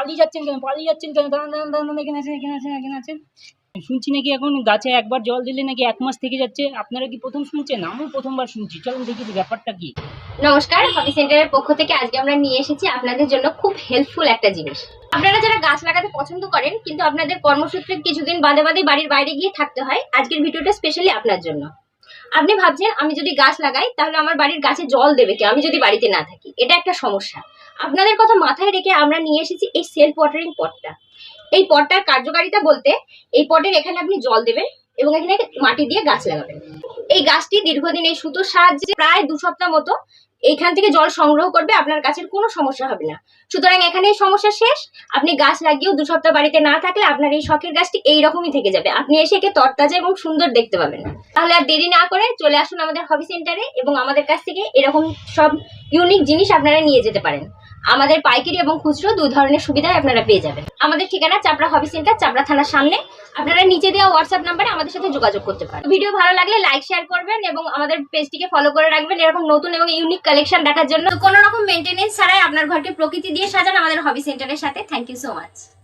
পালিয়ে যাচ্ছেন কেন? দাঁড়ান দাঁড়ান দাঁড়ান, এখানে আছেন এখানে আছেন এখানে আছেন। শুনছি নাকি এখন গাছে একবার জল দিলে নাকি 1 মাস থেকে যাচ্ছে। আপনারা কি প্রথম শুনছেন? আমিও প্রথমবার শুনছি। চলুন দেখি ব্যাপারটা কি। নমস্কার, হবি সেন্টারের পক্ষ থেকে আজকে আমরা নিয়ে এসেছি আপনাদের জন্য খুব হেল্পফুল একটা জিনিস। আপনারা যারা গাছ লাগাতে পছন্দ করেন কিন্তু আপনাদের কর্মসূত্রে কিছুদিন বাদে বাদে বাড়ির বাইরে গিয়ে থাকতে হয়, আজকের ভিডিওটা স্পেশালি আপনার জন্য। আপনি ভাবছেন আমি যদি গাছ লাগাই তাহলে আমার বাড়ির গাছে জল দেবে কে, আমি যদি বাড়িতে না থাকি? এটা একটা সমস্যা। আপনাদের কথা মাথায় রেখে আমরা নিয়ে এসেছি এই সেলফ ওয়াটারিং পটটা। এই পটটার কার্যকারিতা বলতে, এই পটের এখানে আপনি জল দেবেন এবং এখানে মাটি দিয়ে গাছ লাগাবেন। এই গাছটি দীর্ঘদিন এই সুতোর সাহায্যে প্রায় 2 সপ্তাহ মতো এইখান থেকে জল সংগ্রহ করবে, আপনার গাছের কোনো সমস্যা হবে না। সুতরাং এখানেই সমস্যা শেষ। আপনি গাছ লাগিয়েও 2 সপ্তাহ বাড়িতে না থাকলে আপনার এই শখের গাছটি এইরকমই থেকে যাবে। আপনি এসে একে তরতাজা এবং সুন্দর দেখতে পাবেন। তাহলে আর দেরি না করে চলে আসুন আমাদের হবি সেন্টারে এবং আমাদের কাছ থেকে এরকম সব ইউনিক জিনিস আপনারা নিয়ে যেতে পারেন। আমাদের পাইকারি এবং খুচরো 2 ধরনের সুবিধায় আপনারা পেয়ে যাবেন। আমাদের ঠিকানা চাপড়া হবি সেন্টার, চাপড়া থানার সামনে। আপনারা নিচে দেওয়া হোয়াটসঅ্যাপ নাম্বারে আমাদের সাথে যোগাযোগ করতে পারেন। ভিডিও ভালো লাগলে লাইক শেয়ার করবেন এবং আমাদের পেজটিকে ফলো করে রাখবেন এরকম নতুন এবং ইউনিক কালেকশন দেখার জন্য। কোনো রকম মেইনটেনেন্স ছাড়াই আপনার ঘরকে প্রকৃতি দিয়ে সাজান আমাদের হবি সেন্টারের সাথে। Thank you so much.